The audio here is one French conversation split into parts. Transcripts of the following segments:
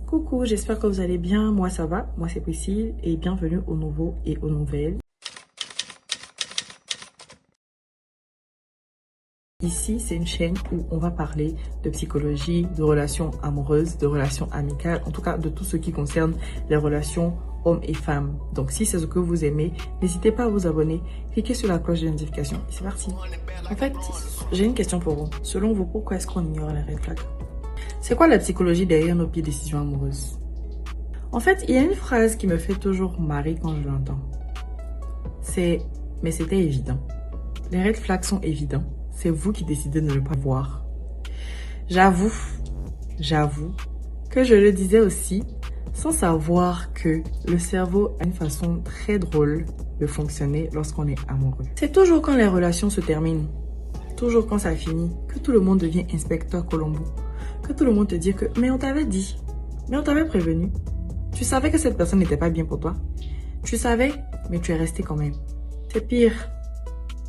Coucou, j'espère que vous allez bien. Moi, ça va. Moi, c'est Priscille et bienvenue aux nouveaux et aux nouvelles. Ici, c'est une chaîne où on va parler de psychologie, de relations amoureuses, de relations amicales, en tout cas de tout ce qui concerne les relations hommes et femmes. Donc, si c'est ce que vous aimez, n'hésitez pas à vous abonner, cliquez sur la cloche de notification. C'est parti. En fait, j'ai une question pour vous. Selon vous, pourquoi est-ce qu'on ignore les red flags? C'est quoi la psychologie derrière nos pires décisions amoureuses? En fait, il y a une phrase qui me fait toujours marrer quand je l'entends. Mais c'était évident. Les red flags sont évidents. C'est vous qui décidez de ne pas voir. J'avoue que je le disais aussi sans savoir que le cerveau a une façon très drôle de fonctionner lorsqu'on est amoureux. C'est toujours quand les relations se terminent, toujours quand ça finit, que tout le monde devient inspecteur Colombo. Que tout le monde te dit que « mais on t'avait dit, mais on t'avait prévenu. Tu savais que cette personne n'était pas bien pour toi. Tu savais, mais tu es resté quand même. » C'est pire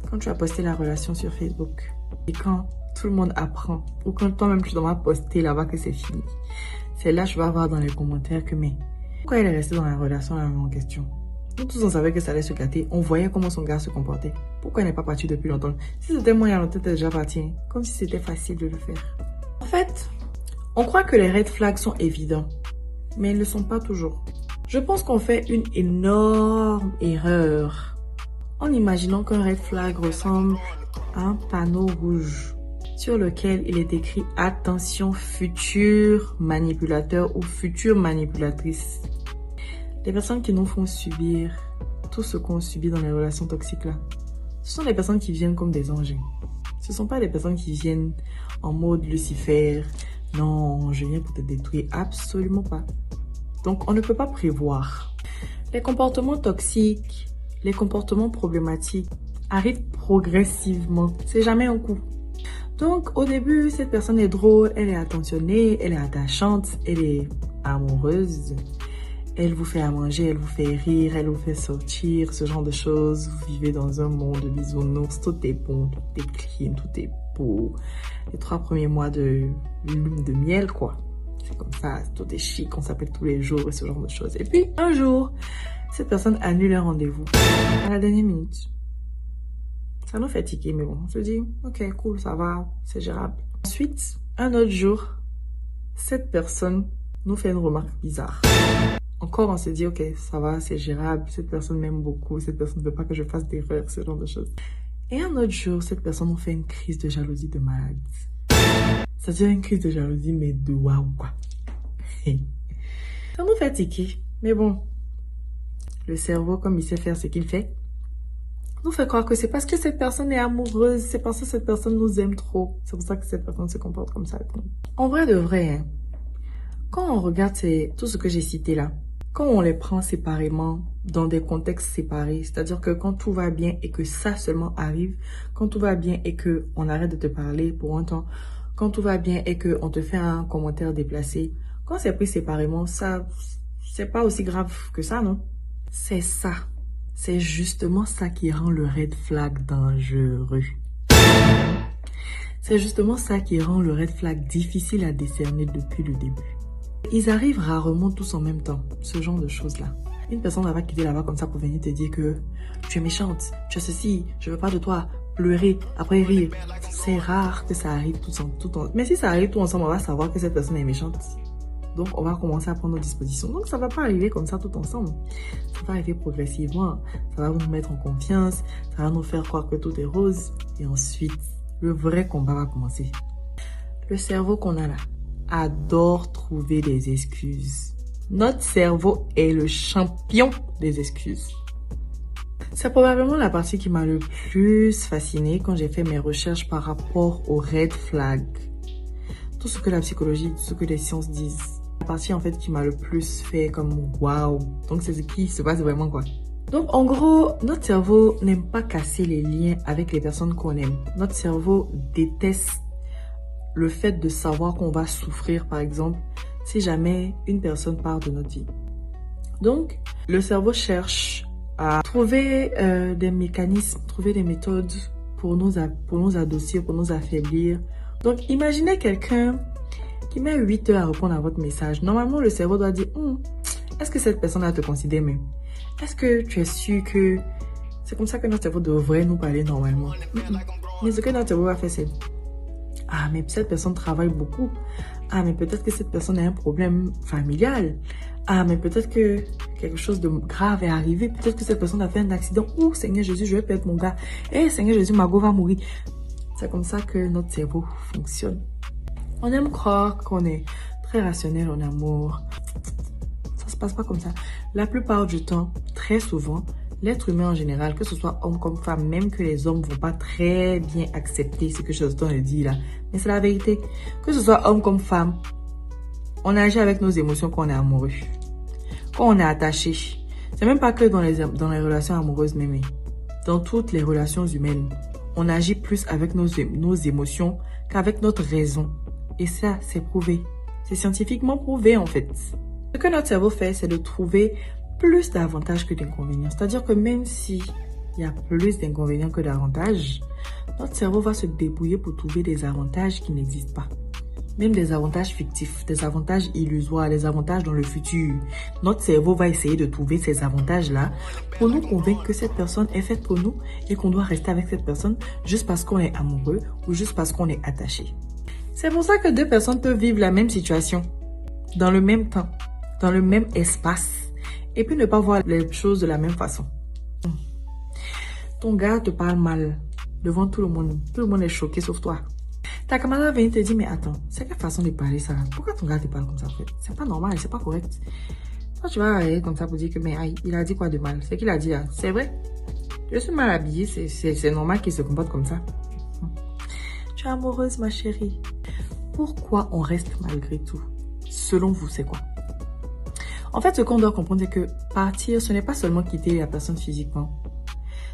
quand tu as posté la relation sur Facebook et quand tout le monde apprend ou quand toi-même tu dois poster là-bas que c'est fini. C'est là que tu vas voir dans les commentaires que mais pourquoi elle est restée dans la relation là en question? Nous tous on savait que ça allait se gâter, on voyait comment son gars se comportait. Pourquoi elle n'est pas partie depuis longtemps? Si c'était moi, il y a longtemps, elle était déjà partie. Hein. Comme si c'était facile de le faire. En fait, on croit que les red flags sont évidents, mais ils ne le sont pas toujours. Je pense qu'on fait une énorme erreur en imaginant qu'un red flag ressemble à un panneau rouge sur lequel il est écrit « Attention futur manipulateur » ou « future manipulatrice ». Les personnes qui nous font subir tout ce qu'on subit dans les relations toxiques là, ce sont les personnes qui viennent comme des anges. Ce ne sont pas des personnes qui viennent en mode Lucifer. Non, je viens pour te détruire. Absolument pas. Donc, on ne peut pas prévoir. Les comportements toxiques, les comportements problématiques arrivent progressivement. C'est jamais un coup. Donc, au début, cette personne est drôle, elle est attentionnée, elle est attachante, elle est amoureuse. Elle vous fait à manger, elle vous fait rire, elle vous fait sortir, ce genre de choses. Vous vivez dans un monde de bisounours, tout est bon, tout est clean, tout est beau. Les 3 premiers mois de lune de miel, quoi. C'est comme ça, tout est chic, on s'appelle tous les jours et ce genre de choses. Et puis, un jour, cette personne annule un rendez-vous à la dernière minute. Ça nous fait tiquer, mais bon, on se dit, ok, cool, ça va, c'est gérable. Ensuite, un autre jour, cette personne nous fait une remarque bizarre. Encore, on se dit, ok, ça va, c'est gérable, cette personne m'aime beaucoup, cette personne ne veut pas que je fasse d'erreurs, ce genre de choses. Et un autre jour, cette personne nous fait une crise de jalousie de malade. C'est-à-dire une crise de jalousie, mais de waouh, quoi. Ça nous fait tiquer, mais bon, le cerveau, comme il sait faire ce qu'il fait, nous fait croire que c'est parce que cette personne est amoureuse, c'est parce que cette personne nous aime trop. C'est pour ça que cette personne se comporte comme ça avec nous. En vrai de vrai, hein, quand on regarde tout ce que j'ai cité là, quand on les prend séparément, dans des contextes séparés, c'est-à-dire que quand tout va bien et que ça seulement arrive, quand tout va bien et que on arrête de te parler pour un temps, quand tout va bien et que on te fait un commentaire déplacé, quand c'est pris séparément, ça, c'est pas aussi grave que ça, non? C'est ça. C'est justement ça qui rend le red flag dangereux. C'est justement ça qui rend le red flag difficile à décerner depuis le début. Ils arrivent rarement tous en même temps, ce genre de choses-là. Une personne va quitter là-bas comme ça pour venir te dire que tu es méchante, tu as ceci, je veux pas de toi, pleurer, après rire. C'est rare que ça arrive tout ensemble. Mais si ça arrive tout ensemble, on va savoir que cette personne est méchante. Donc, on va commencer à prendre nos dispositions. Donc, ça va pas arriver comme ça tout ensemble. Ça va arriver progressivement. Ça va nous mettre en confiance. Ça va nous faire croire que tout est rose. Et ensuite, le vrai combat va commencer. Le cerveau qu'on a là adore trouver des excuses. Notre cerveau est le champion des excuses. C'est probablement la partie qui m'a le plus fascinée quand j'ai fait mes recherches par rapport aux red flags. Tout ce que la psychologie, tout ce que les sciences disent. La partie en fait qui m'a le plus fait comme waouh. Donc c'est ce qui se passe vraiment quoi. Donc en gros, notre cerveau n'aime pas casser les liens avec les personnes qu'on aime. Notre cerveau déteste le fait de savoir qu'on va souffrir par exemple si jamais une personne part de notre vie. Donc le cerveau cherche à trouver des mécanismes, trouver des méthodes pour nous adoucir, pour nous affaiblir. Donc imaginez quelqu'un qui met 8 heures à répondre à votre message, normalement, le cerveau doit dire, est-ce que cette personne-là te considère même? Est-ce que tu es sûr que... C'est comme ça que notre cerveau devrait nous parler normalement. Mais ce que notre cerveau va faire, c'est... Ah, mais cette personne travaille beaucoup. Ah, mais peut-être que cette personne a un problème familial. Ah, mais peut-être que quelque chose de grave est arrivé. Peut-être que cette personne a fait un accident. Oh, Seigneur Jésus, je vais perdre mon gars. Eh, Seigneur Jésus, Margot va mourir. C'est comme ça que notre cerveau fonctionne. On aime croire qu'on est très rationnel en amour. Ça se passe pas comme ça. La plupart du temps, très souvent, l'être humain en général, que ce soit homme comme femme, même que les hommes vont pas très bien accepter ce que je le dis là, mais c'est la vérité. Que ce soit homme comme femme, on agit avec nos émotions quand on est amoureux, quand on est attaché. C'est même pas que dans les relations amoureuses, mais dans toutes les relations humaines, on agit plus avec nos émotions qu'avec notre raison. Et ça, c'est prouvé. C'est scientifiquement prouvé en fait. Ce que notre cerveau fait, c'est de trouver plus d'avantages que d'inconvénients. C'est-à-dire que même si il y a plus d'inconvénients que d'avantages, notre cerveau va se débrouiller pour trouver des avantages qui n'existent pas. Même des avantages fictifs, des avantages illusoires, des avantages dans le futur. Notre cerveau va essayer de trouver ces avantages-là pour nous convaincre que cette personne est faite pour nous et qu'on doit rester avec cette personne juste parce qu'on est amoureux ou juste parce qu'on est attaché. C'est pour ça que deux personnes peuvent vivre la même situation, dans le même temps, dans le même espace, et puis ne pas voir les choses de la même façon. Ton gars te parle mal devant tout le monde. Tout le monde est choqué sauf toi. Ta camarade vient te dire, mais attends, c'est quelle façon de parler ça? Pourquoi ton gars te parle comme ça en fait? C'est pas normal, c'est pas correct. Toi, tu vas aller comme ça pour dire que, mais aïe, il a dit quoi de mal? C'est qu'il a dit là, c'est vrai. Je suis mal habillée, c'est normal qu'il se comporte comme ça. Tu es amoureuse, ma chérie. Pourquoi on reste malgré tout? Selon vous, c'est quoi? En fait, ce qu'on doit comprendre, c'est que partir, ce n'est pas seulement quitter la personne physiquement.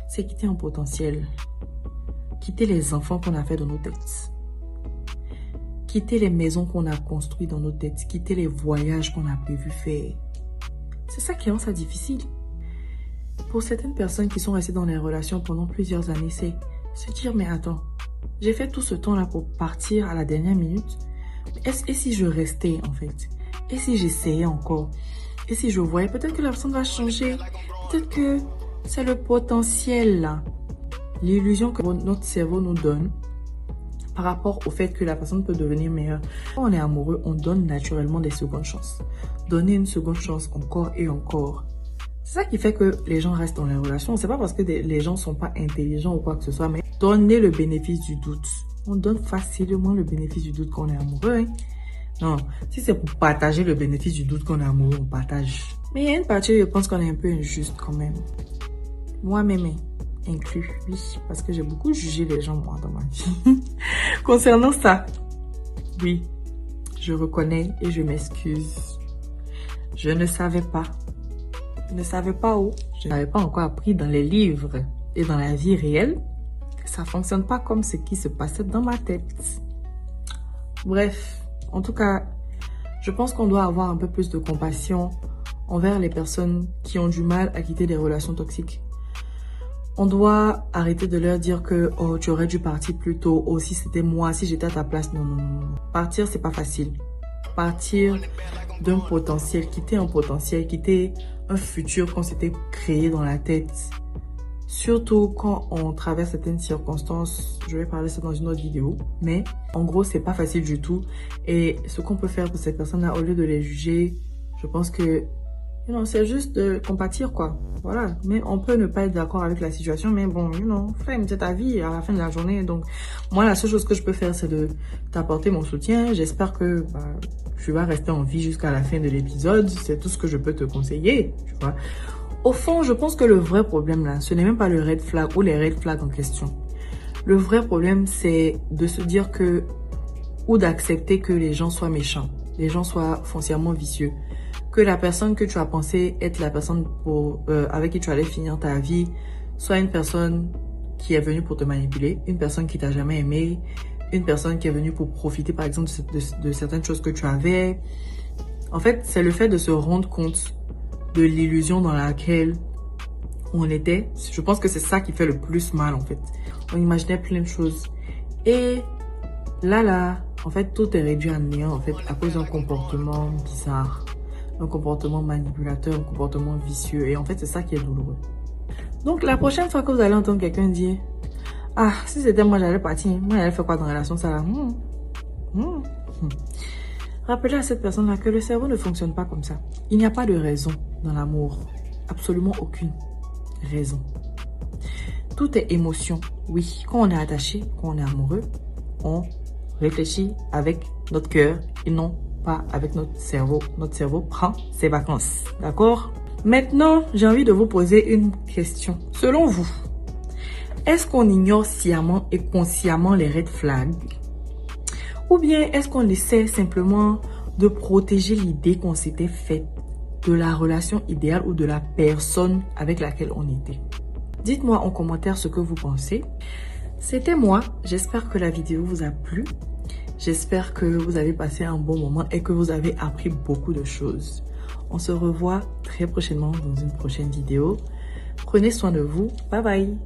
C'est quitter un potentiel. Quitter les enfants qu'on a fait dans nos têtes. Quitter les maisons qu'on a construites dans nos têtes. Quitter les voyages qu'on a prévu faire. C'est ça qui rend ça difficile. Pour certaines personnes qui sont restées dans les relations pendant plusieurs années, c'est se dire, mais attends, j'ai fait tout ce temps-là pour partir à la dernière minute. Et si je restais, en fait? Et si j'essayais encore? Et si je voyais? Peut-être que la personne va changer. Peut-être que c'est le potentiel, là. L'illusion que notre cerveau nous donne par rapport au fait que la personne peut devenir meilleure. Quand on est amoureux, on donne naturellement des secondes chances. Donner une seconde chance encore et encore. C'est ça qui fait que les gens restent dans les relations. C'est pas parce que les gens sont pas intelligents ou quoi que ce soit, mais donner le bénéfice du doute. On donne facilement le bénéfice du doute quand on est amoureux. Hein? Non, si c'est pour partager le bénéfice du doute qu'on est amoureux, on partage. Mais il y a une partie, je pense qu'on est un peu injuste quand même. Moi-même inclus, oui, parce que j'ai beaucoup jugé les gens, moi, dans ma vie. Concernant ça, oui, je reconnais et je m'excuse. Je ne savais pas. Je ne savais pas où. Je n'avais pas encore appris dans les livres et dans la vie réelle que ça fonctionne pas comme ce qui se passait dans ma tête. Bref, en tout cas, je pense qu'on doit avoir un peu plus de compassion envers les personnes qui ont du mal à quitter des relations toxiques. On doit arrêter de leur dire que « Oh, tu aurais dû partir plus tôt. Oh, si c'était moi, si j'étais à ta place. » Non, non, non. Partir, c'est pas facile. Partir d'un potentiel, quitter un potentiel, quitter un futur qu'on s'était créé dans la tête. Surtout quand on traverse certaines circonstances. Je vais parler de ça dans une autre vidéo. Mais en gros, c'est pas facile du tout. Et ce qu'on peut faire pour ces personnes-là, au lieu de les juger, je pense que c'est juste de compatir, quoi. Voilà. Mais on peut ne pas être d'accord avec la situation, mais bon, frère, c'est ta vie à la fin de la journée. Donc, moi, la seule chose que je peux faire, c'est de t'apporter mon soutien. J'espère que tu vas rester en vie jusqu'à la fin de l'épisode. C'est tout ce que je peux te conseiller, tu vois. Au fond, je pense que le vrai problème, là, ce n'est même pas le red flag ou les red flags en question. Le vrai problème, c'est de se dire que, ou d'accepter que les gens soient méchants, les gens soient foncièrement vicieux. Que la personne que tu as pensé être la personne avec qui tu allais finir ta vie soit une personne qui est venue pour te manipuler, une personne qui t'a jamais aimé, une personne qui est venue pour profiter par exemple de certaines choses que tu avais. En fait, c'est le fait de se rendre compte de l'illusion dans laquelle on était. Je pense que c'est ça qui fait le plus mal en fait. On imaginait plein de choses. Et là, En fait, tout est réduit à néant, en fait, à cause d'un comportement bizarre, un comportement manipulateur, un comportement vicieux. Et en fait, c'est ça qui est douloureux. Donc, la prochaine fois que vous allez entendre quelqu'un dire « Ah, si c'était moi, j'allais partir. Moi, j'allais faire quoi dans la relation, ça là Rappelez à cette personne-là que le cerveau ne fonctionne pas comme ça. Il n'y a pas de raison dans l'amour. Absolument aucune raison. Tout est émotion. Oui, quand on est attaché, quand on est amoureux, on réfléchit avec notre cœur et non pas avec notre cerveau. Notre cerveau prend ses vacances. D'accord? Maintenant, j'ai envie de vous poser une question. Selon vous, est-ce qu'on ignore sciemment et consciemment les red flags? Ou bien est-ce qu'on essaie simplement de protéger l'idée qu'on s'était faite de la relation idéale ou de la personne avec laquelle on était? Dites-moi en commentaire ce que vous pensez. C'était moi. J'espère que la vidéo vous a plu. J'espère que vous avez passé un bon moment et que vous avez appris beaucoup de choses. On se revoit très prochainement dans une prochaine vidéo. Prenez soin de vous. Bye bye.